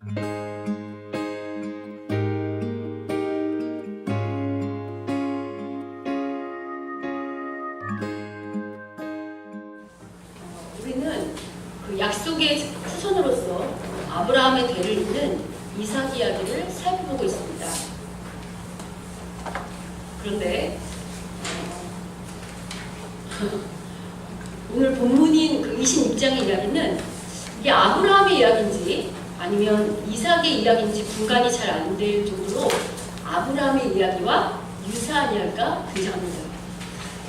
우리는 그 약속의 후손으로서 아브라함의 대를 잇는 이삭 이야기를 살펴보고 있습니다. 그런데 오늘 본문인 그 26장의 이야기는 이게 아브라함의 이야기인지 아니면 이삭의 이야기인지 분간이 잘 안 될 정도로 아브라함의 이야기와 유사한 이야기가 등장합니다.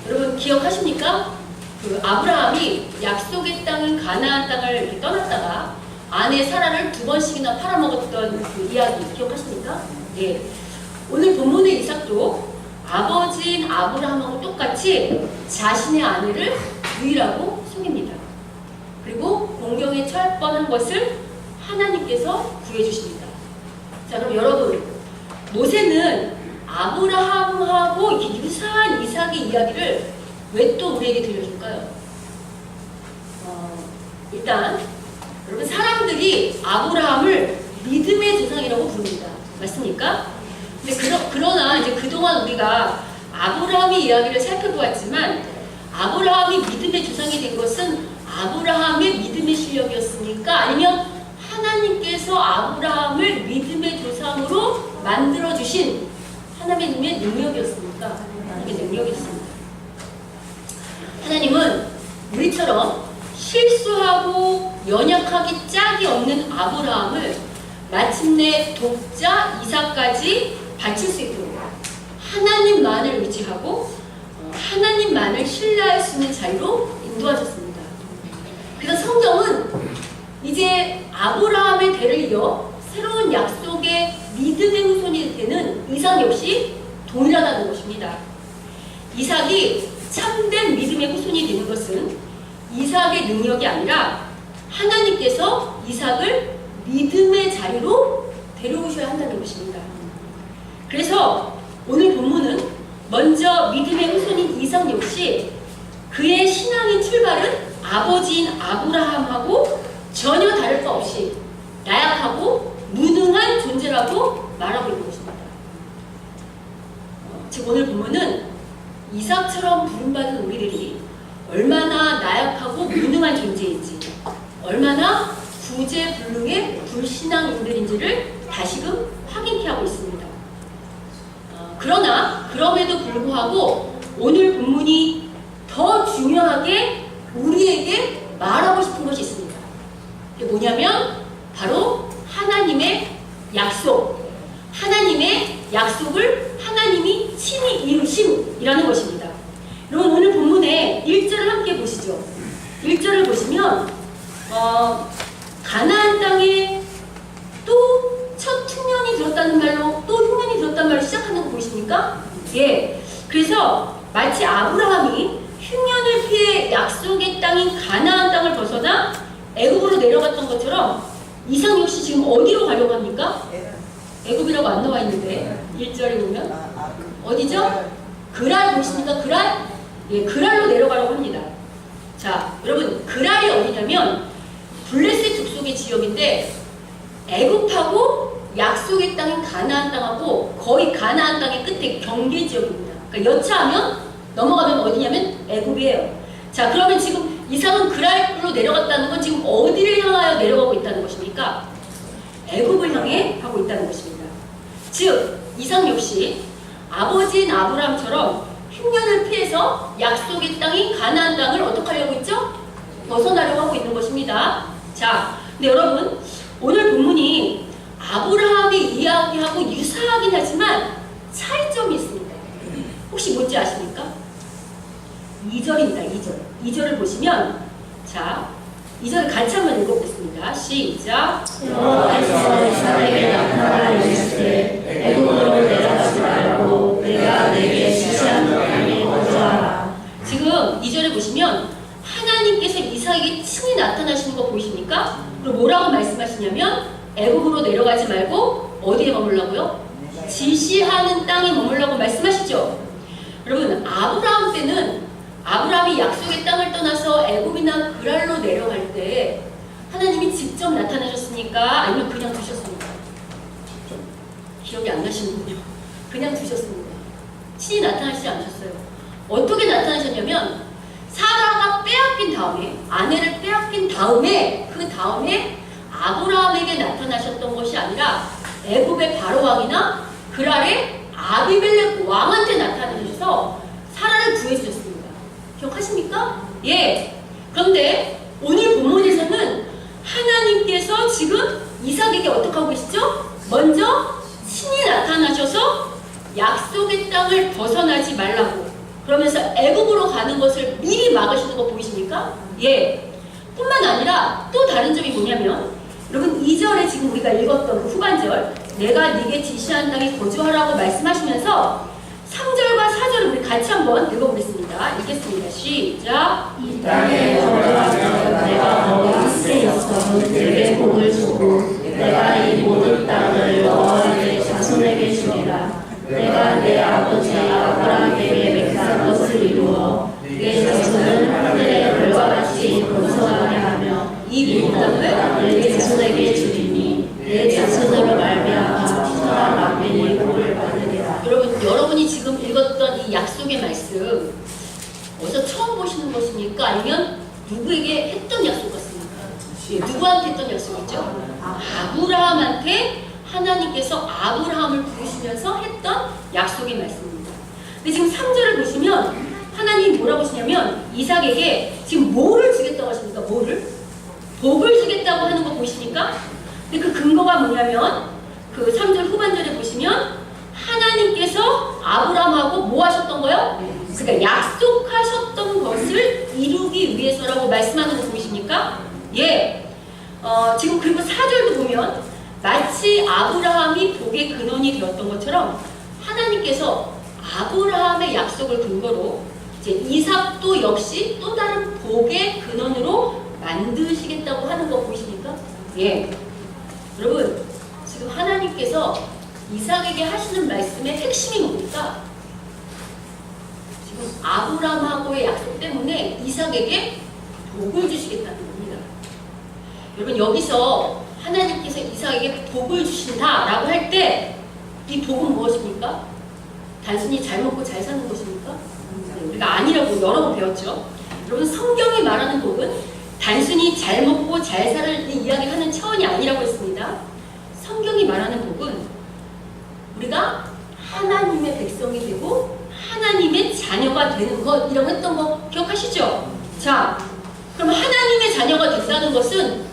여러분 기억하십니까? 그 아브라함이 약속의 땅인 가나안 땅을 이렇게 떠났다가 아내 사라를 2번씩이나 팔아먹었던 그 이야기 기억하십니까? 예. 오늘 본문의 이삭도 아버지인 아브라함하고 똑같이 자신의 아내를 유일하고 속입니다. 그리고 공경에 처할 뻔한 것을 하나님께서 구해주십니다. 자, 그럼 여러분, 모세는 아브라함하고 이렇게 유사한 이삭의 이야기를 왜 또 우리에게 들려줄까요? 일단 여러분, 사람들이 아브라함을 믿음의 조상이라고 부릅니다. 맞습니까? 근데 그러나 이제 그동안 우리가 아브라함의 이야기를 살펴보았지만 아브라함이 믿음의 조상이 된 것은 아브라함의 믿음의 실력이었습니까? 아니면 하나님께서 아브라함을 믿음의 조상으로 만들어주신 하나님의 능력이었습니까? 하나님의 능력이었습니다. 하나님은 우리처럼 실수하고 연약하기 짝이 없는 아브라함을 마침내 독자 이삭까지 바칠 수 있도록 하나님만을 의지하고 하나님만을 신뢰할 수 있는 자리로 인도하셨습니다. 그래서 성경은 이제 아브라함의 대를 이어 새로운 약속의 믿음의 후손이 되는 이삭 역시 동일하다는 것입니다. 이삭이 참된 믿음의 후손이 되는 것은 이삭의 능력이 아니라 하나님께서 이삭을 믿음의 자리로 데려오셔야 한다는 것입니다. 그래서 오늘 본문은 먼저 믿음의 후손인 이삭 역시 그의 신앙의 출발은 아버지인 아브라함하고 전혀 다를 바 없이 나약하고 무능한 존재라고 말하고 있는 것입니다. 즉 오늘 본문은 이삭처럼 부름받은 우리들이 얼마나 나약하고 무능한 존재인지, 얼마나 구제불능의 불신앙인들인지를 다시금 확인케 하고 있습니다. 그러나 그럼에도 불구하고 오늘 본문이 더 중요하게 우리에게 말하고 싶은 것이 있습니다. 그게 뭐냐면 바로 하나님의 약속, 하나님의 약속을 하나님이 친히 이루심이라는 것입니다. 여러분 오늘 본문의 1절을 함께 보시죠. 1절을 보시면 가나안 땅에 또 첫 흉년이 들었다는 말로 또 흉년이 들었다는 말로 시작하는 거 보이십니까? 예. 그래서 마치 아브라함이 흉년을 피해 약속의 땅인 가나안 땅을 벗어나 애굽으로 내려갔던 것처럼 이삭 역시 지금 어디로 가려고 합니까? 애굽이라고 안 나와 있는데 1절에 보면 어디죠? 그랄 보십니까? 그랄? 예, 그랄로 내려가려고 합니다. 자, 여러분 그랄이 어디냐면 블레셋 족속의 지역인데 애굽하고 약속의 땅인 가나안 땅하고 거의 가나안 땅의 끝에 경계 지역입니다. 그러니까 여차하면 넘어가면 어디냐면 애굽이에요. 자, 그러면 지금 이삭은 그랄로 내려갔다는 건 지금 어디를 향하여 내려가고 있다는 것입니까? 애굽을 향해 가고 있다는 것입니다. 즉 이삭 역시 아버지인 아브라함처럼 흉년을 피해서 약속의 땅인 가나안 땅을 어떻게 하려고 있죠? 벗어나려고 하고 있는 것입니다. 자, 근데 여러분 오늘 본문이 아브라함이 이야기하고 유사하긴 하지만 차이점이 있습니다. 혹시 뭔지 아십니까? 2절입니다. 2절을 보시면 자 2절을 같이 한번 읽어보겠습니다. 시작. 여호와께서 이스라엘에게 나타나 이르시되 애굽으로 내려가지 말고 내가 내게 지시한 땅에 거주하라. 지금 2절에 보시면 하나님께서 이삭에게 친히 나타나시는 거 보이십니까? 그리고 뭐라고 말씀하시냐면 애굽으로 내려가지 말고 어디에 머물라고요? 지시하는 땅에 머물라고 말씀하시죠. 여러분 아브라함 때는 아브라함이 약속의 땅을 떠나서 애굽이나 그랄로 내려갈 때 하나님이 직접 나타나셨습니까? 아니면 그냥 두셨습니까? 기억이 안 나시는군요. 그냥 두셨습니다. 친히 나타나시지 않으셨어요. 어떻게 나타나셨냐면 사라가 빼앗긴 다음에, 아내를 빼앗긴 다음에, 그 다음에 아브라함에게 나타나셨던 것이 아니라 애굽의 바로왕이나 그랄의 아비멜렉 왕한테 나타나셔서 사라를 구해주셨습니다. 기억하십니까? 예. 그런데 오늘 본문에서는 하나님께서 지금 이삭에게 어떻게 하고 계시죠? 먼저 친히 나타나셔서 약속의 땅을 벗어나지 말라고, 그러면서 애굽으로 가는 것을 미리 막으시는 거 보이십니까? 예. 뿐만 아니라 또 다른 점이 뭐냐면, 여러분 2절에 지금 우리가 읽었던 그 후반절, 내가 네게 지시한 땅에 거주하라고 말씀하시면서 3절과 4절을 우리 같이 한번 읽어보겠습니다. 읽겠습니다. 시작. 이 땅에 거주하며 내가 너와 함께 있어 내게 복을 주고 내가 이 모든 땅을 너와 네 자손에게 주리라. 내가 내 아버지 아브라함에게 맹세한 것을 이루어 네 자손을 하늘의 별과 같이 번성하게 하며 이 모든 땅을 네 자손에게 주리니 내 자손으로 말미암아 천하 만민이 복을 받으리라. 여러분이 지금 읽었던 이 약속의 말씀 어디서 처음 보시는 것입니까? 아니면 누구에게 했던 약속 같습니까? 예, 누구한테 했던 약속이죠? 아브라함한테 하나님께서 아브라함을 부르시면서 했던 약속의 말씀입니다. 근데 지금 3절을 보시면 하나님이 뭐라고 하시냐면 이삭에게 지금 뭐를 주겠다고 하십니까? 뭐를? 복을 주겠다고 하는 거 보이십니까? 근데 그 근거가 뭐냐면 그 3절 후반절에 보시면 하나님께서 아브라함하고 뭐 하셨던 거요? 그러니까 약속하셨던 것을 이루기 위해서라고 말씀하는 거 보이십니까? 예. 지금 그리고 4절도 보면 마치 아브라함이 복의 근원이 되었던 것처럼 하나님께서 아브라함의 약속을 근거로 이제 이삭도 역시 또 다른 복의 근원으로 만드시겠다고 하는 거 보이십니까? 예. 여러분, 지금 하나님께서 이삭에게 하시는 말씀의 핵심이 뭡니까? 지금 아브라함하고의 약속 때문에 이삭에게 복을 주시겠다는 겁니다. 여러분, 여기서 하나님께서 이삭에게 복을 주신다라고 할 때 이 복은 무엇입니까? 단순히 잘 먹고 잘 사는 것입니까? 네, 우리가 아니라고 여러 번 배웠죠. 여러분, 성경이 말하는 복은 단순히 잘 먹고 잘 살을 이야기하는 차원이 아니라고 했습니다. 성경이 말하는 복은 우리가 하나님의 백성이 되고 하나님의 자녀가 되는 것, 이라고 했던 거 기억하시죠? 자, 그럼 하나님의 자녀가 된다는 것은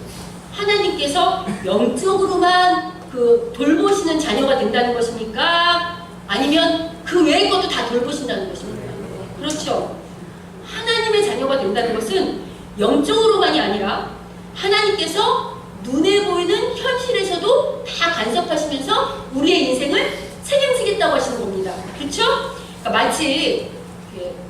하나님께서 영적으로만 돌보시는 자녀가 된다는 것입니까? 아니면 그 외의 것도 다 돌보신다는 것입니까? 그렇죠. 하나님의 자녀가 된다는 것은 영적으로만이 아니라 하나님께서 눈에 보이는 현실에서도 다 간섭하시면서 우리의 인생을 책임지겠다고 하시는 겁니다. 그렇죠? 그러니까 마치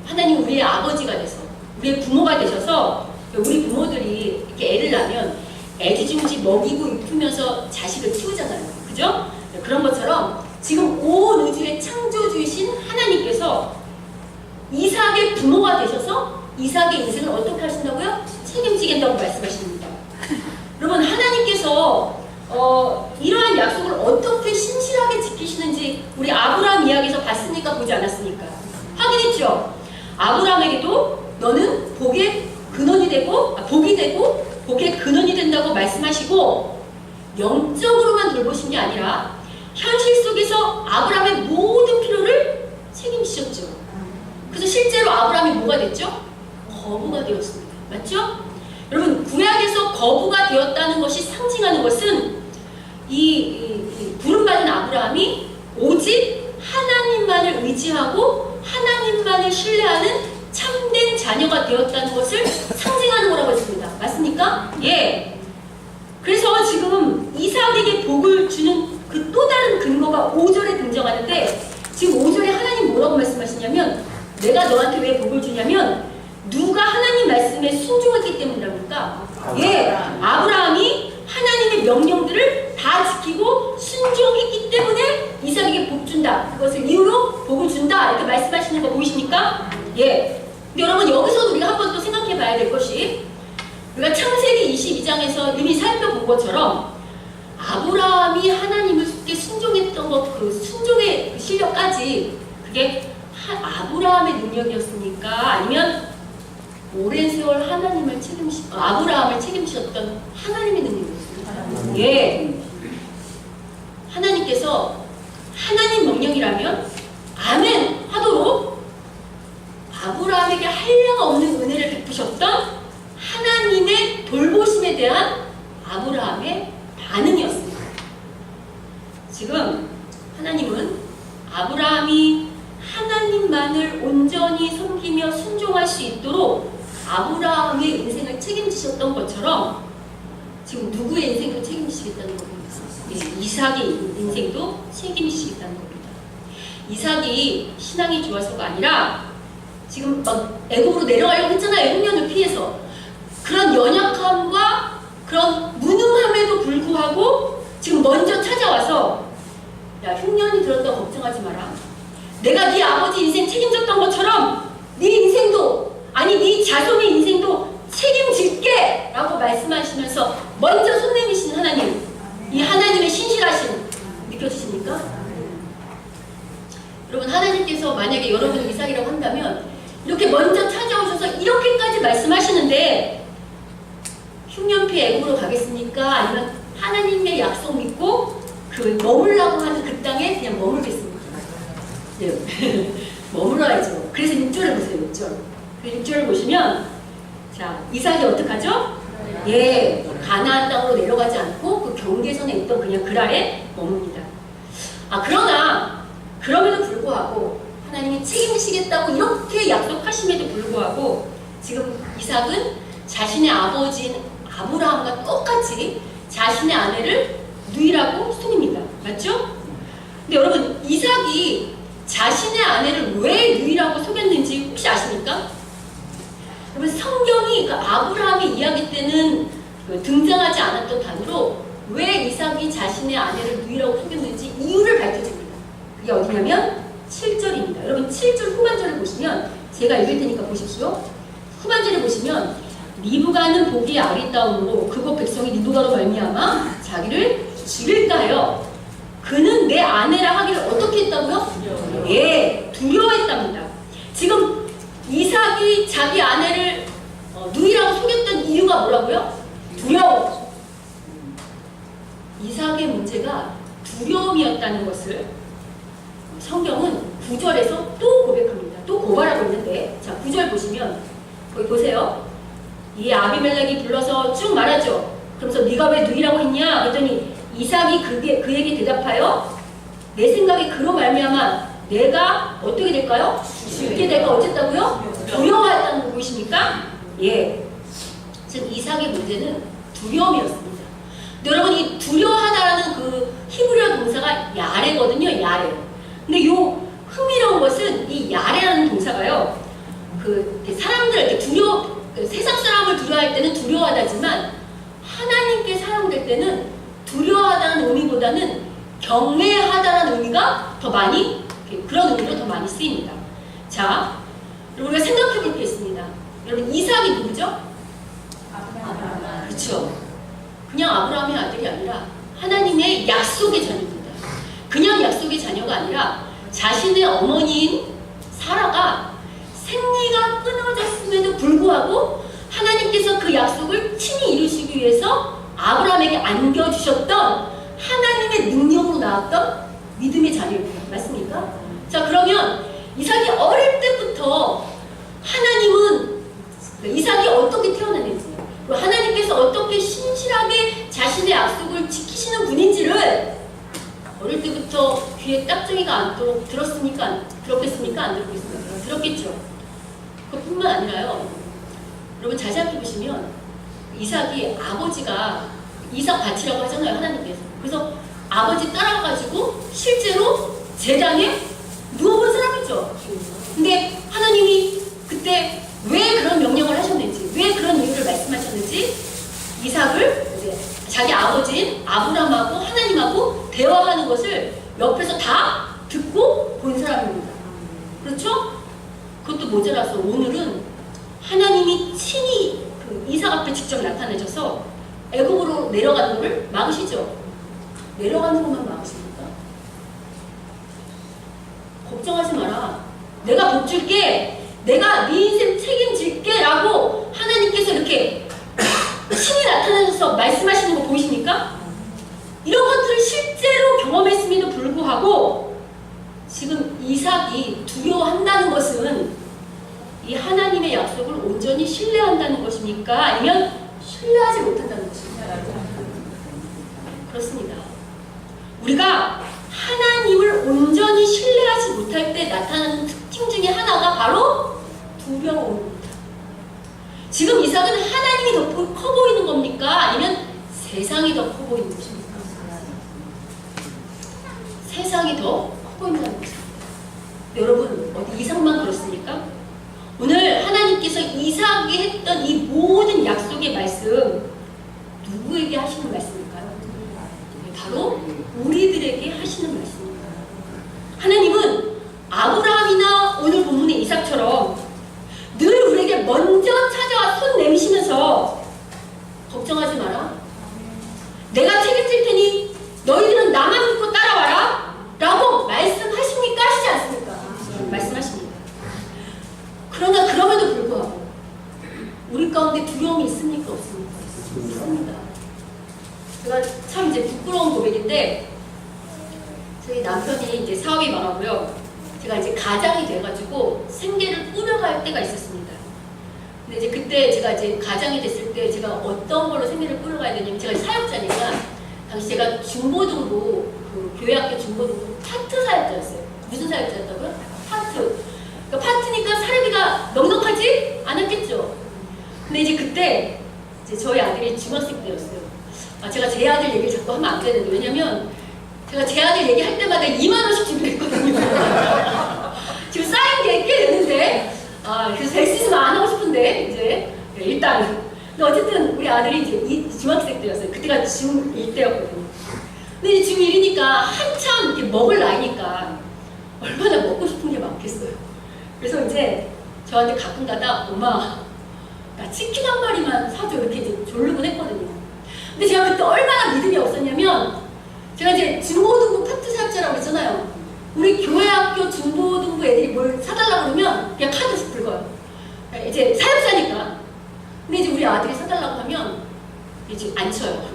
하나님 우리의 아버지가 돼서 우리의 부모가 되셔서 우리 부모들이 이렇게 애를 낳으면 애지중지 먹이고 입히면서 자식을 키우잖아요. 그죠? 그런 것처럼 지금 온 우주의 창조주이신 하나님께서 이삭의 부모가 되셔서 이삭의 인생을 어떻게 하신다고요? 책임지겠다고 말씀하십니다. 여러분, 하나님께서 이러한 약속을 어떻게 신실하게 지키시는지 우리 아브라함 이야기에서 봤으니까 보지 않았습니까? 확인했죠? 아브라함에게도 너는 복의 근원이 되고 복이 되고 복의 근원이 된다고 말씀하시고 영적으로만 돌보신 게 아니라 현실 속에서 아브라함의 모든 필요를 책임지셨죠. 그래서 실제로 아브라함이 뭐가 됐죠? 거부가 되었습니다. 맞죠? 여러분, 구약에서 거부가 되었다는 것이 상징하는 것은 이 부름받은 아브라함이 오직 하나님만을 의지하고 하나님만을 신뢰하는 참된 자녀가 되었다는 것을 상징하는 거라고 했습니다. 맞습니까? 예. 그래서 지금 이삭에게 복을 주는 그 또 다른 근거가 5절에 등장하는데, 지금 5절에 하나님 뭐라고 말씀하시냐면, 내가 너한테 왜 복을 주냐면 누가 하나님 말씀에 순종했기 때문이랍니까? 예, 아브라함이 하나님의 명령들을 다 지키고 순종했기 때문에 이삭에게 복 준다. 그것을 이유로 복을 준다. 이렇게 말씀하시는 거 보이십니까? 예. 근데 여러분, 여기서 우리가 한번 또 생각해 봐야 될 것이, 우리가 창세기 22장 16장에서 이미 살펴본 것처럼 아브라함이 하나님께 순종했던 것, 그 순종의 그 실력까지 그게 아브라함의 능력이었습니까? 아니면 오랜 세월 아브라함을 책임지셨던 하나님의 능력이었습니까? 예. 하나님께서 하나님 명령이라면 아멘 하도록 아브라함에게 한량 없는 은혜를 베푸셨던 하나님의 돌보심에 대한 아브라함의 반응이었습니다. 지금 하나님은 아브라함이 하나님만을 온전히 섬기며 순종할 수 있도록 아브라함의 인생을 책임지셨던 것처럼 지금 누구의 인생도 책임지시겠다는 겁니다. 이삭의 인생도 책임지시겠다는 겁니다. 이삭이 신앙이 좋아서가 아니라 지금 막 애굽으로 내려가려고 했잖아요. 흉년을 피해서. 그런 연약함과 그런 무능함에도 불구하고 지금 먼저 찾아와서 야, 흉년이 들었다 걱정하지 마라. 내가 네 아버지 인생 책임졌던 것처럼 네 인생도, 아니 네 자손의 인생도 책임질게 라고 말씀하시면서 먼저 손 내미신 하나님, 이 하나님의 신실하심 느껴지십니까? 여러분, 하나님께서 만약에 여러분이 이삭이라고 한다면 이렇게 먼저 찾아오셔서 이렇게까지 말씀하시는데 흉년피 애굽으로 가겠습니까? 아니면 하나님의 약속 믿고 그 머물라고 하는 그 땅에 그냥 머물겠습니까? 네. 머물러야죠. 그래서 6절을 보세요. 6절. 그 6절을 보시면 자, 이삭이 어떡하죠? 예, 가나안 땅으로 내려가지 않고 그 경계선에 있던 그냥 그랄에 머뭅니다. 그러나 그럼에도 불구하고 하나님이 책임지시겠다고 이렇게 약속하심에도 불구하고 지금 이삭은 자신의 아버지인 아브라함과 똑같이 자신의 아내를 누이라고 속입니다. 맞죠? 근데 여러분, 이삭이 자신의 아내를 왜 누이라고 속였는지 혹시 아십니까? 여러분, 성경이 그 아브라함의 이야기 때는 등장하지 않았던 단어로 왜 이삭이 자신의 아내를 누이라고 속였는지 이유를 밝혀줍니다. 그게 어디냐면 7절입니다. 여러분, 7절 후반절을 보시면 제가 읽을 테니까 보십시오. 후반절에 보시면 리브가는 보기에 아리따움으로 그곳 백성이 리브가로 말미암아 자기를 죽일까 하여 그는 내 아내라 하기를 어떻게 했다고요? 예, 두려워했답니다. 지금 이삭이 자기 아내를 누이라고 속였던 이유가 뭐라고요? 두려움. 이삭의 문제가 두려움이었다는 것을 성경은 9절에서 또 고백합니다. 또 고발하고 있는데, 자, 9절 보시면 거기 보세요. 이 아비멜렉이 불러서 쭉 말하죠. 그러면서 네가 왜 누이라고 했냐? 그랬더니 이삭이 그에게 대답하여 내 생각에 그로 말미암아 내가 어떻게 될까요? 죽게 될까? 어쨌다고요? 두려워했다는 거 보이십니까? 예. 즉 이삭의 문제는 두려움이었습니다. 근데 여러분, 이 두려워하다라는 그 히브리어 동사가 야레거든요. 야레. 근데 요 흥미로운 것은 이 야레라는 동사가요. 그 사람들 이렇게 세상 사람을 두려워할 때는 두려워하다지만 하나님께 사용될 때는 두려워하다는 의미보다는 경외하다라는 의미가 더 많이, 그런 의미로 더 많이 쓰입니다. 자, 여러분, 우리가 생각해 볼 게 있습니다. 여러분, 이삭이 누구죠? 아브라함. 그렇죠. 그냥 아브라함의 아들이 아니라 하나님의 약속의 자녀입니다. 그냥 약속의 자녀가 아니라 자신의 어머니인 사라가 생리가 끊어졌음에도 불구하고 하나님께서 그 약속을 친히 이루시기 위해서 아브라함에게 안겨주셨던 하나님의 능력으로 나왔던 믿음의 자녀입니다. 맞습니까? 자, 그러면 이삭이 어릴 때부터 하나님은 이삭이 어떻게 태어났는지, 그리고 하나님께서 어떻게 신실하게 자신의 약속을 지키시는 분인지를 어릴 때부터 귀에 딱정이가 않도록 들었습니까? 들었겠습니까? 안 들었겠습니까? 들었겠죠. 그뿐만 아니라요. 여러분, 잘 생각해보시면 이삭이 아버지가 이삭 밭이라고 하잖아요. 하나님께서. 그래서 아버지 따라가가지고 실제로 제단에 누워본 사람이죠. 근데 하나님이 그때 왜 그런 명령을 하셨는지, 왜 그런 이유를 말씀하셨는지 이삭을 이제 자기 아버지인 아브라함하고 하나님하고 대화하는 것을 옆에서 다 듣고 본 사람입니다. 그렇죠? 그것도 모자라서 오늘은 하나님이 친히 그 이삭 앞에 직접 나타내셔서 애국으로 내려가는 것을 막으시죠. 내려가는 것만 막으십니까? 걱정하지 마라. 내가 복 줄게. 내가 네 인생 책임질게 라고 하나님께서 이렇게 신이 나타나셔서 말씀하시는 거 보이십니까? 이런 것들을 실제로 경험했음에도 불구하고 지금 이삭이 두려워한다는 것은 이 하나님의 약속을 온전히 신뢰한다는 것입니까? 아니면 신뢰하지 못한다는 것입니까? 그렇습니다. 우리가 하나님을 온전히 신뢰하지 못할 때 나타나는 특징 중에 하나가 바로 두려움입니다. 지금 이삭은 하나님이 더 커 보이는 겁니까? 아니면 세상이 더 커 보이는 것입니까? 세상이 더 커 보인다는 것입니다. 여러분, 어디 이삭만 그렇습니까? 오늘 하나님께서 이삭에게 했던 이 모든 약속의 말씀 누구에게 하시는 말씀일까요? 바로 우리들에게 하시는 말씀입니다. 하나님은 아브라함이나 오늘 본문의 이삭처럼 늘 우리에게 먼저 찾아와 손 내미시면서 걱정하지 마라. 내가 책임질 테니 너희들은 나만 믿고 따라와라 라고 말씀하십니까? 하시지 않습니까? 말씀하십니다. 그러나 그럼에도 불구하고 우리 가운데 두려움이 있습니까? 없습니까? 있습니다. 제가 참 이제 부끄러운 고백인데 저희 남편이 이제 사업이 많아고요. 제가 이제 가장이 돼가지고 생계를 꾸려갈 때가 있었습니다. 근데 이제 그때 제가 이제 가장이 됐을 때 제가 어떤 걸로 생계를 꾸려가야 되냐면 제가 사역자니까 당시 제가 중고등부 그 교회학교 중고등부 파트 사역자였어요. 무슨 사역자였다고요? 파트. 그러니까 파트니까 사례비가 넉넉하지 않았겠죠. 근데 이제 그때 이제 저희 아들이 중학생 때였어요. 제가 제 아들 얘기를 자꾸 하면 안 되는데 왜냐면 제가 제 아들 얘기할 때마다 2만 원씩 준비했거든요. 지금 쌓인 게 꽤 되는데 그래서 될 수 있으면 안 하고 싶은데 이제 일단은 근데 어쨌든 우리 아들이 이제 중학생 때였어요. 그때가 중1 때였거든요. 근데 이제 중1이니까 한참 이렇게 먹을 나이니까 얼마나 먹고 싶은 게 많겠어요. 그래서 이제 저한테 가끔 가다 엄마 나 치킨 한 마리만 사줘 이렇게 이제 졸르곤 했거든요. 근데 제가 그때 얼마나 믿음이 없었냐면 제가 이제 중고등부 파트 사역자라고 했잖아요. 우리 교회 학교 중고등부 애들이 뭘 사달라고 그러면 그냥 카드 긁어요. 이제 사역자니까. 근데 이제 우리 아들이 사달라고 하면 이제 안 쳐요.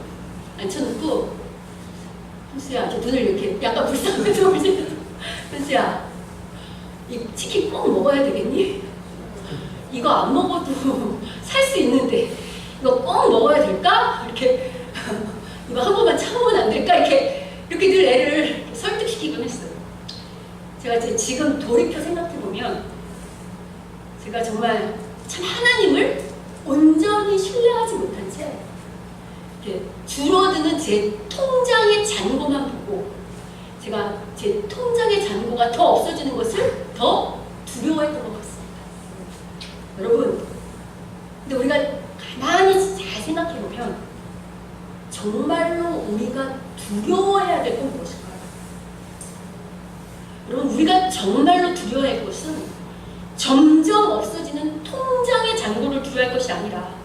안 쳐놓고 현수야 이렇게 눈을 이렇게 약간 불쌍해서 현수야 이 치킨 꼭 먹어야 되겠니? 이거 안 먹어도 살 수 있는데 이거 꼭 먹어야 될까? 이렇게 이거 한 번만 참으면 안 될까? 이렇게 늘 애를 설득시키곤 했어요. 제가 이제 지금 돌이켜 생각해보면 제가 정말 참 하나님을 온전히 신뢰하지 못한 채 이렇게 줄어드는 제 통장의 잔고만 보고 제가 제 통장의 잔고가 더 없어지는 것을 더 두려워했던 것 같습니다. 여러분, 근데 우리가 가만히 잘 생각해보면 정말로 우리가 두려워해야 될 건 무엇일까요? 여러분, 우리가 정말로 두려워할 것은 점점 없어지는 통장의 잔고를 두려워할 것이 아니라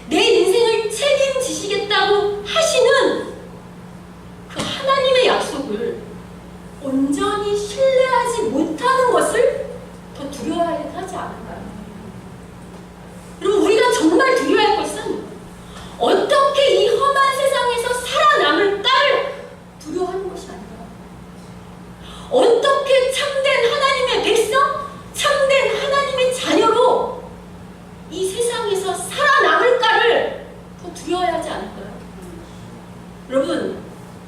내 인생을 책임지시겠다고 하시는 그 하나님의 약속을 온전히 신뢰하지 못하는 것을 더 두려워하지 않을까요? 여러분, 우리가 정말 두려워할 것은 어떻게 이 험한 세상에서 살아남을까를 두려워하는 것이 아니라 어떻게 참된 하나님의 백성, 참된 하나님의 자녀로 이 세상에서 살아남을까를 더 두려워야 하지 않을까요? 여러분,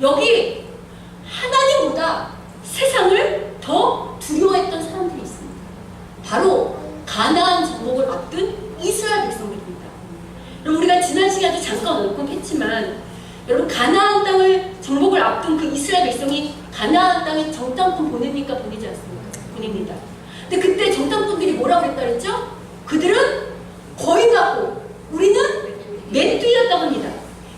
여기 하나님보다 세상을 더 두려워했던 사람들이 있습니다. 바로 가나안 정복을 앞둔 이스라엘 백성들입니다. 여러분, 우리가 지난 시간에 잠깐 언급했지만 여러분, 가나안 땅을 정복을 앞둔 그 이스라엘 백성이 가나안 땅에 정탐꾼 보냅니까? 보내지 않습니까? 보냅니다. 근데 그때 정탐꾼들이 뭐라고 그랬다 그랬죠? 그들은 거인 같고 우리는 메뚜기였다고 합니다.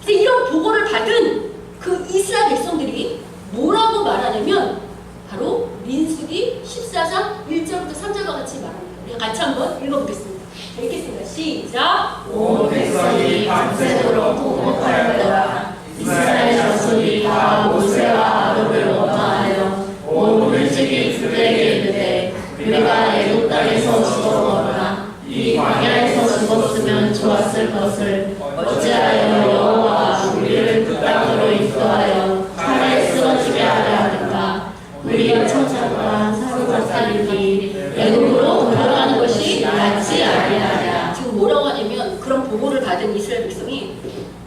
그래서 이런 보고를 받은 그 이스라엘 백성들이 뭐라고 말하냐면 바로 민수기 14장 1절부터 3절과 같이 말합니다. 우리가 같이 한번 읽어보겠습니다. 자, 읽겠습니다. 시작! 오늘 백성이 밤새도록 통곡하였더라. 이스라엘 자손이 다 모세와 아론을 원망하여 온 민족이 그들에게 이르되 우리가 애굽 땅에서 죽었거나 이 광야에서 죽었으면 좋았을 것을 어찌하여 여호와가 우리를 그 땅으로 인도하여 칼에 쓰러지게 하려 하는가. 우리가 처자가 사로잡히니 애굽으로 돌아가는 것이 낫지 아니하냐. 지금 뭐라고 하냐면 그런 보고를 받은 이스라엘 백성이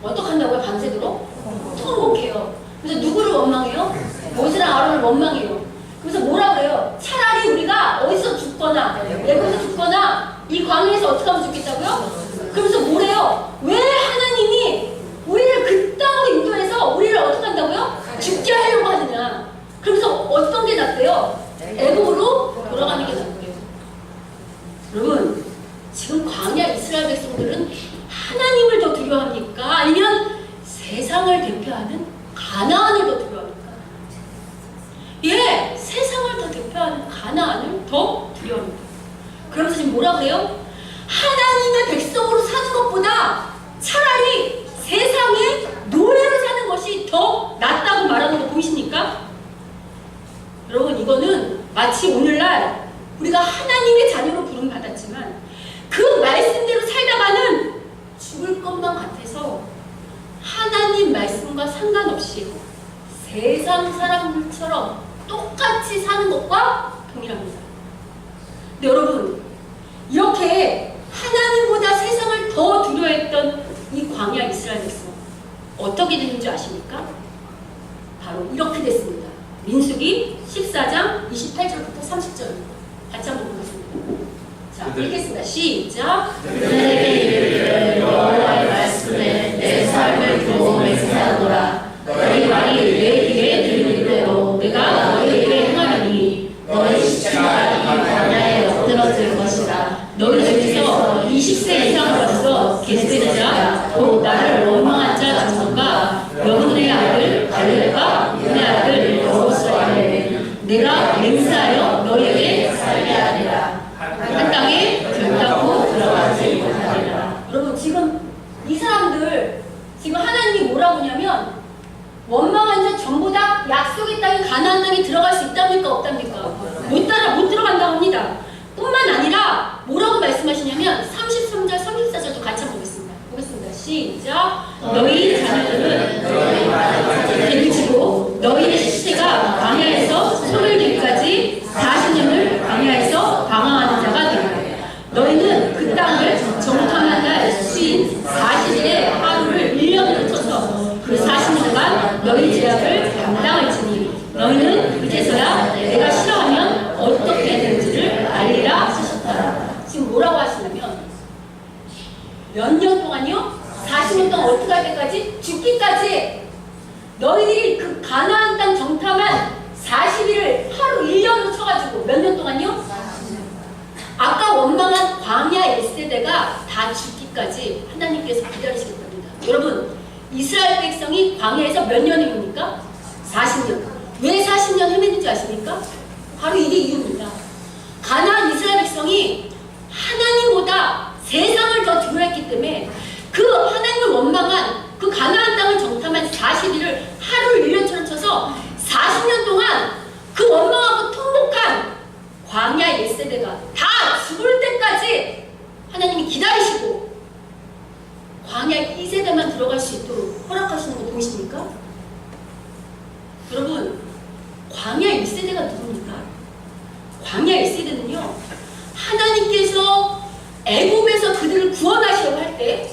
어떡한다고요? 밤새도록 통곡해요. 그래서 누구를 원망해요? 모세랑 아론을 원망해요. 그래서 뭐라고 해요? 차라리 우리가 어디서 죽거나 애굽에서 죽거나 이 광야에서 어떻게 하면 좋겠다고요? 그러면서 뭐래요? 왜 하나님이 우리를 그 땅으로 인도해서 우리를 어떻게 한다고요? 죽게 하려고 하느냐. 그러면서 어떤 게 낫대요? 애굽으로 돌아가는 게 낫대요. 여러분, 지금 광야 이스라엘 백성들은 하나님을 더 두려워합니까? 아니면 세상을 대표하는 가나안을 더 두려워합니까? 예, 세상을 더 대표하는 가나안을 더 두려워합니다. 그러면서 지금 뭐라 그래요? 하나님의 백성으로 사는 것보다 차라리 세상의 노예로 사는 것이 더 낫다고 말하는 거 보이십니까? 여러분, 이거는 마치 오늘날 우리가 하나님의 자녀로 부름받았지만 그 말씀대로 살다가는 죽을 것만 같아서 하나님 말씀과 상관없이 세상 사람들처럼 똑같이 사는 것과 동일합니다. 근데 여러분, 이렇게 하나님보다 세상을 더 두려워했던 이 광야 이스라엘 백성 어떻게 됐는지 아십니까? 바로 이렇게 됐습니다. 민수기 14장 28절부터 30절입니다. 같이 한번 보겠습니다. 자, 읽겠습니다. 시작. 그들에게 이르기를 여호와의 말씀에 내 삶을 두고 맹세하노라. 너희 말이 내 귀에 들리는 대로 내가 너희에게 행하리니 너희 시체가 이 광야에 엎드러질 것이다. 너희 중에서 20세 이상으로서 계시는 자, 곧 나를 원망한 자 자손과 여분의 아들 갈렙과 분의 아들 여호수아에 내가 맹세하여 너희에게 살게 하리라. 한 땅에 결단코 들어가지 못하리라. 여러분, 지금 이 사람들 지금 하나님이 뭐라고 하냐면 원망한 자 전부 다 약속의 땅인 가나안 땅에 들어갈 수 있답니까? 없답니까? 못 들어간다고 합니다. 뿐만 아니라 뭐라고 말씀하시냐면 33절, 34절도 같이 한번 보겠습니다. 시작. 너희 자녀들은 개미치고 너희의 시체가 광야에서 손을 들기까지 40년을 광야에서 방황하는 자가 되리라. 너희는 그 땅을 정탐한 날 수인 40일의 하루를 1년으로 쳐서 그 40년간 너희 죄악을 감당할지니 너희는 이제서야 내가 싫어하면 어떻게 되는지를 알리라 하셨더라. 지금 뭐라고 하시냐면 몇 년 동안요? 40년 동안 어떻게 할 때까지? 죽기까지 너희들이 그 가나안 땅 정탐한 40일을 하루 1년으로 쳐가지고 몇 년 동안요? 아까 원망한 광야 1세대가 다 죽기까지 하나님께서 기다리시겠답니다. 여러분, 이스라엘 백성이 광야에서 몇 년을 헤맵니까? 40년. 왜 40년 헤맸는지 아십니까? 바로 이게 이유입니다. 가나안 이스라엘 백성이 하나님보다 세상을 더 두려워했기 때문에 그 하나님을 원망한 그 가나안 땅을 정탐한 40일을 하루를 1년처럼 쳐서 40년 동안 그 원망하고 통곡한 광야 1세대가 다 죽을 때까지 하나님이 기다리시고 광야 2세대만 들어갈 수 있도록 허락하시는 거 보이십니까? 여러분, 광야 1세대가 누굽니까? 광야 1세대는요, 하나님께서 애굽에서 그들을 구원하시려고 할 때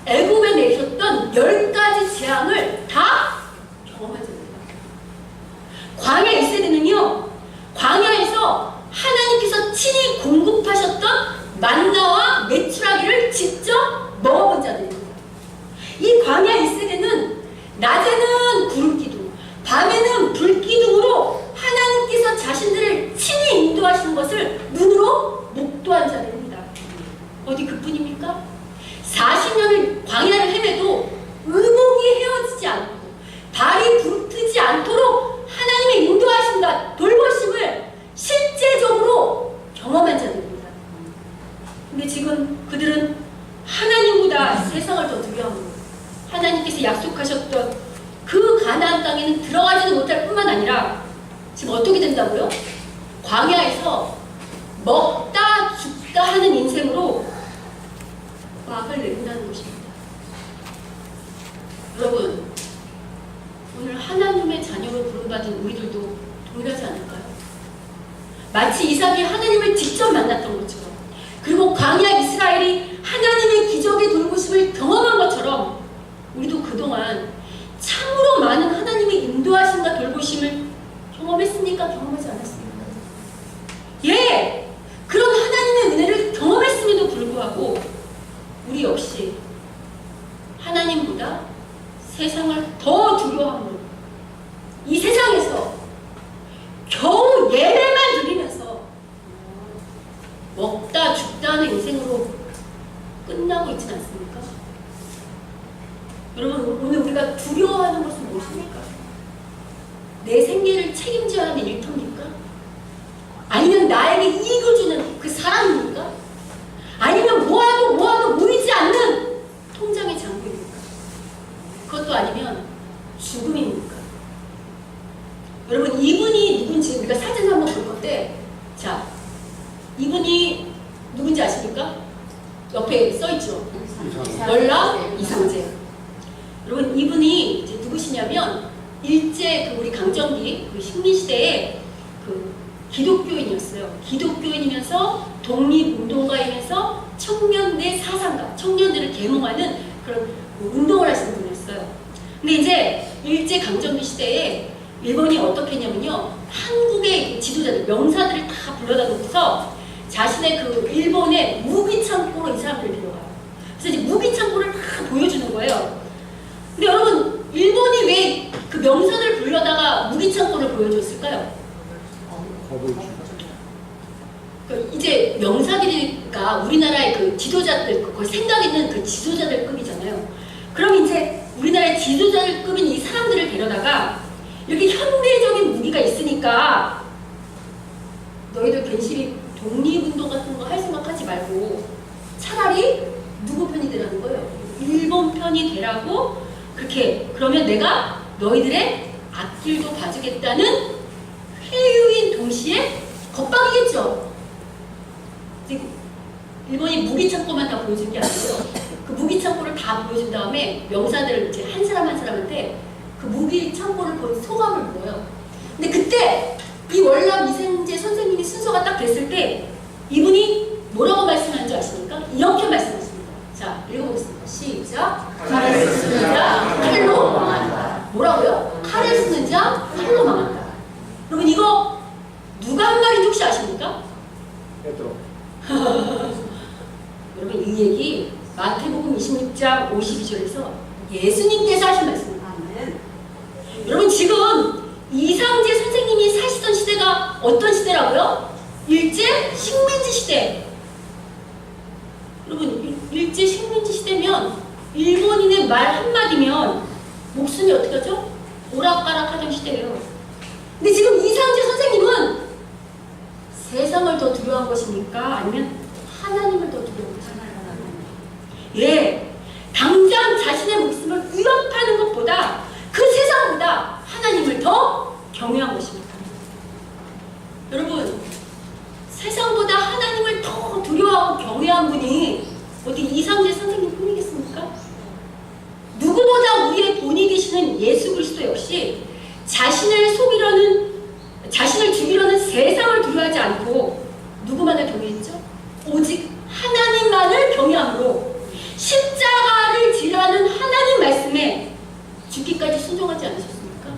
애굽에 내셨던 10가지 재앙을 다 경험한 자입니다. 광야 1세대는요, 광야에서 하나님께서 친히 공급하셨던 만나와 메추라기를 직접 먹어본 자들입니다. 이 광야 1세대는 낮에는 구름기둥, 밤에는 불기둥으로 하나님께서 자신들을 친히 인도하시는 것을 눈으로 목도한 자들입니다. 어디 그뿐입니까? 40년을 광야를 헤매도 의복이 헤어지지 않고 발이 부르트지 않도록 하나님의 인도하심과 돌보심을 지금 어떻게 된다고요? 광야에서 먹다 죽다 하는 인생으로 막을 내린다는 것입니다. 여러분, 오늘 하나님의 자녀로 부름받은 우리들도 동일하지 않을까요? 마치 이삭이 하나님을 직접 만났던 것처럼, 그리고 광야 이스라엘이 하나님의 기적의 돌보심을 경험한 것처럼 우리도 그동안 참으로 많은 하나님의 인도하심과 돌보심을 경험했습니까? 경험하지 않았습니까? 예! 그런 하나님의 은혜를 경험했음에도 불구하고 우리 역시 하나님보다 세상을 더 두려워함으로 이 세상에서 겨우 예배만 누리면서 먹다 죽다 하는 인생으로 끝나고 있지는 않습니까? 여러분, 오늘 우리가 두려워하는 것은 무엇입니까? 내 생계를 책임져야 하는 일터입니까? 아니면 나에게 이익을 주는 그 사람입니까? 아니면 모아도 모이지 않는 통장의 잔고입니까? 그것도 아니면 죽음입니까? 여러분, 이분이 누군지 우리가 사진을 한번 볼 건데, 자, 이분이 누군지 아십니까? 옆에 써있죠? 월남 이상재. 여러분, 이분이 이제 누구시냐면 일제 그 우리 강점기 그 식민시대에 그 기독교인이었어요. 기독교인이면서 독립운동가이면서 청년대 사상가, 청년들을 계몽하는 그런 운동을 하시는 분이었어요. 근데 이제 일제 강점기 시대에 일본이 어떻게 했냐면요, 한국의 지도자들, 명사들을 다 불러다 놓고서 자신의 그 일본의 무기창고로 이 사람들을 데려가요. 그래서 이제 무기창고를 다 보여주는 거예요. 근데 여러분, 일본이 왜 그 명사들을 불러다가 무기창고를 보여줬을까요? 이제 명사들이니까 우리나라의 그 지도자들, 거의 생각 있는 그 지도자들급이잖아요. 그럼 이제 우리나라의 지도자들급인 이 사람들을 데려다가 이렇게 현대적인 무기가 있으니까 너희들 괜시리 독립운동 같은 거 할 생각하지 말고 차라리 누구 편이 되라는 거예요? 일본 편이 되라고. 그렇게 그러면 내가 너희들의 앞길도 봐주겠다는 회유인 동시에 겁박이겠죠. 일본이 무기창고만 다 보여준 게 아니고요. 그 무기창고를 다 보여준 다음에 명사들을 이제 한 사람 한 사람한테 그 무기창고를 본 소감을 물어요. 근데 그때 이 월남 이생재 선생님이 순서가 딱 됐을 때 이분이 뭐라고 말씀하는 줄 아십니까? 이렇게 말씀하십니다. 자, 읽어보겠습니다. 시작. 칼을 쓰는 자 칼로 망한다. 뭐라고요? 칼을 쓰는 자 칼로 망한다. 여러분, 이거 누가 한 말인지 혹시 아십니까? 베드로. 여러분, 이 얘기 마태복음 26장 52절에서 예수님께서 하신 말씀입니다. 여러분, 지금 이상재 선생님이 사시던 시대가 어떤 시대라고요? 일제 식민지 시대. 여러분, 일제 식민지 시대면 일본인의 말 한마디면 목숨이 어떻게 하죠? 오락가락 하던 시대예요. 근데 지금 이상재 선생님은 세상을 더 두려워한 것입니까? 아니면 하나님을 더 두려워한 것입니까? 예, 당장 자신의 목숨을 위협하는 것보다 그 세상보다 하나님을 더 경외한 것입니다. 여러분, 세상보다 하나님을 더 두려워하고 경외한 분이 어디 이상재 선생님 뿐이겠습니까? 누구보다 우리의 본이 되시는 예수 그리스도 역시 자신을 죽이려는 세상을 두려워하지 않고 누구만을 경외했죠? 오직 하나님만을 경외함으로 십자가를 지라는 하나님 말씀에 죽기까지 순종하지 않으셨습니까?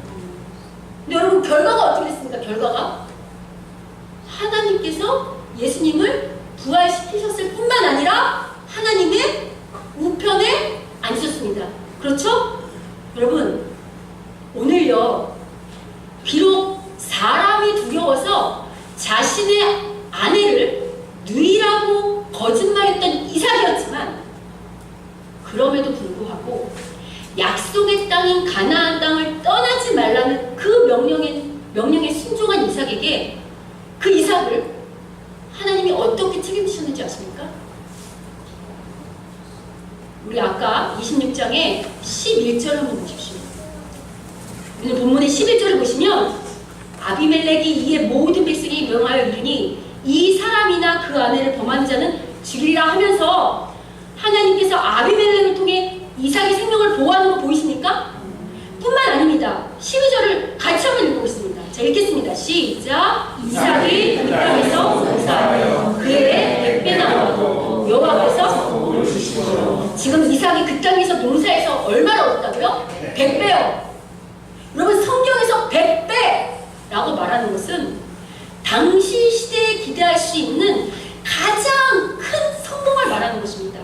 근데 여러분, 결과가 어떻게 됐습니까? 결과가 하나님께서 예수님을 부활시키셨을 뿐만 아니라 하나님의 우편에 앉으셨습니다. 그렇죠? 여러분, 오늘요, 비록 사람이 두려워서 자신의 아내를 누이라고 거짓말했던 이삭이었지만 그럼에도 불구하고 약속의 땅인 가나안 땅을 떠나지 말라는 그 명령에 순종한 이삭에게 그 이삭을 하나님이 어떻게 책임지셨는지 아십니까? 우리 아까 26장에 11절 한번 보십시오. 오늘 본문의 11절을 보시면 아비멜렉이 이에 모든 백성이 명하여 이르니 이 사람이나 그 아내를 범한 자는 죽이리라 하면서 하나님께서 아비멜렉을 통해 이삭의 생명을 보호하는 거 보이십니까? 뿐만 아닙니다. 12절을 같이 한번 읽어보겠습니다. 자, 읽겠습니다. 시작. 이삭이 그 땅에서 농사하여 그의 100배 나오고 여호와께서 지금 이삭이 그 땅에서 농사해서 얼마나 얻었다고요? 100배요. 여러분 성경에서 100배라고 말하는 것은 당시 시대에 기대할 수 있는 가장 큰 성공을 말하는 것입니다.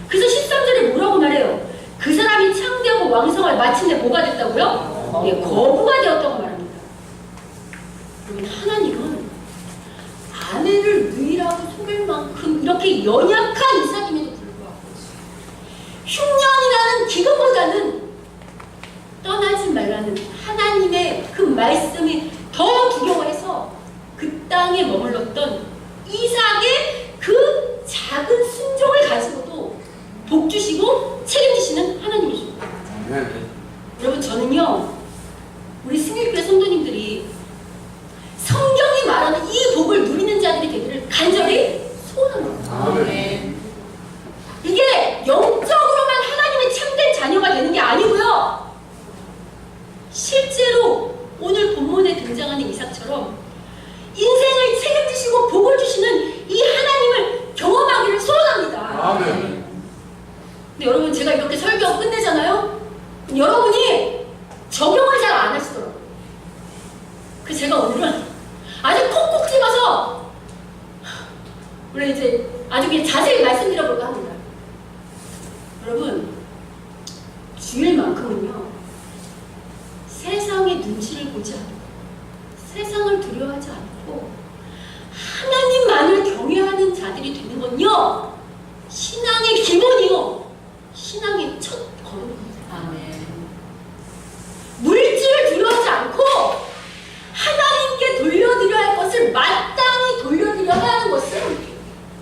그래서 13절에 뭐라고 말해요? 그 사람이 창대하고 왕성할 마침내 뭐가 됐다고요? 예, 거부가 되었다고 말합니다. 여러분 하나님은 아내를 누이라고 속일 만큼 이렇게 연약한 이삭임에도 불구하고 흉년이라는 기근보다는 떠나지 말라는 하나님의 그 말씀이 더 두려워해서 그 땅에 머물렀던 이삭의 그 작은 순종을 가지고도 복 주시고 책임지시는 하나님이죠. 여러분 저는요 우리 승일교회 성도님들이 성경이 말하는 이 복을 누리는 자들이 되기를 간절히 소원합니다. 이게 영적으로만 하나님의 참된 자녀가 되는 게 아니고요. 실제로 오늘 본문에 등장하는 이삭처럼 인생을 책임지시고 복을 주시는 이 하나님을 경험하기를 소원합니다. 아멘. 근데 여러분 제가 이렇게 설교 끝내잖아요. 여러분이 적용을 잘 안 하시더라고요. 그래서 제가 오늘은 아주 콕콕 집어서 원래 이제 아주 그냥 자세히 말씀드려볼까 합니다. 여러분 주일만큼은요 세상의 눈치를 보지 않고 세상을 두려워하지 않고 하나님만을 경외하는 자들이 되는 건요 신앙의 기본이요 신앙의 첫 걸음입니다. 아멘. 물질을 두려워하지 않고 하나님께 돌려드려야 할 것을 마땅히 돌려드려야 하는 것은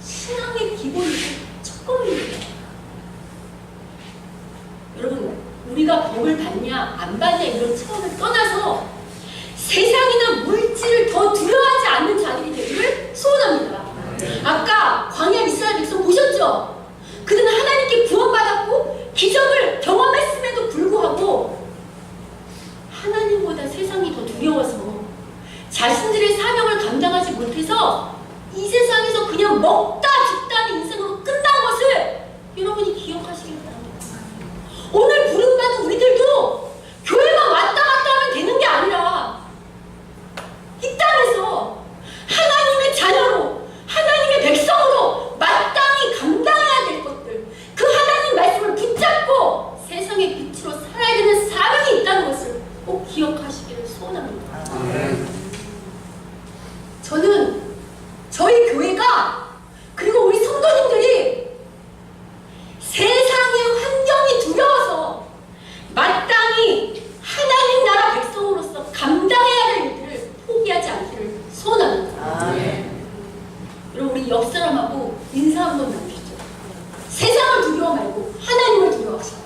신앙의 기본이고 첫 걸음입니다. 여러분 우리가 복을 받냐 안 받냐 이런 차원을 떠나서 세상이나 물질을 더 두려워하지 않는 자들이 되기를 소원합니다. 아까 광야 이스라엘 백성 보셨죠? 그들은 하나님께 구원받았고 기적을 경험했음에도 불구하고 하나님보다 세상이 더 두려워서 자신들의 사명을 감당하지 못해서 이 세상에서 그냥 먹다 죽다는 인생으로 끝난 것을 여러분이 기억하시길 바랍니다. 오늘 부름받은 우리들도 교회만 왔다 갔다 하면 되는 게 아니라 이 땅에서 하나님의 자녀로 하나님의 백성으로 마땅히 감당해야 될 것들 그 하나님 말씀을 붙잡고 세상의 빛으로 살아야 되는 사명이 있다는 것을 꼭 기억하시기를 소원합니다. 저는 저희 교회가 그리고 우리 성도님들이 세상의 환경이 두려워서 마땅히 하나님 나라 백성으로서 감당해야 할 일들을 포기하지 않기를 소원합니다. 여러분 우리 옆 사람하고 인사 한번 나누시죠. 세상을 두려워 말고 하나님을 두려워하시라.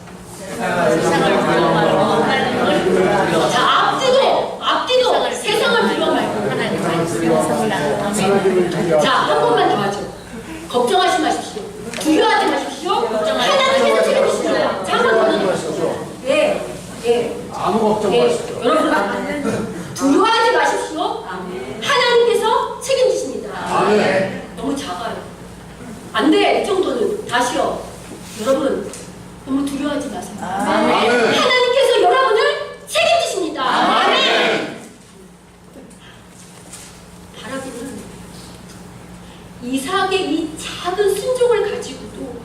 세상을 두려워 말고 하나님을 두려워. 자 앞뒤도 세상을 두려워 말고 하나님을 두려워. 자 한 번만 더 하죠. 걱정하지 마십시오. 두려워하지 마십시오. 하나님께서 책임지시잖아요. 자 한 번 더 나누시죠. 예. 아무 걱정 마시죠. 여러분 두려워하지 마십시오. 하나님께서 책임지십니다. 아멘. 너무 작아요. 안 돼. 이 정도는 다시요. 여러분 너무 두려워하지 마세요. 아멘. 하나님께서 여러분을 책임지십니다. 아멘. 바라기는 이삭의 이 작은 순종을 가지고도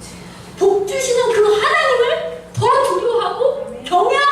복 주시는 그 하나님을 더 두려워하고 경외하고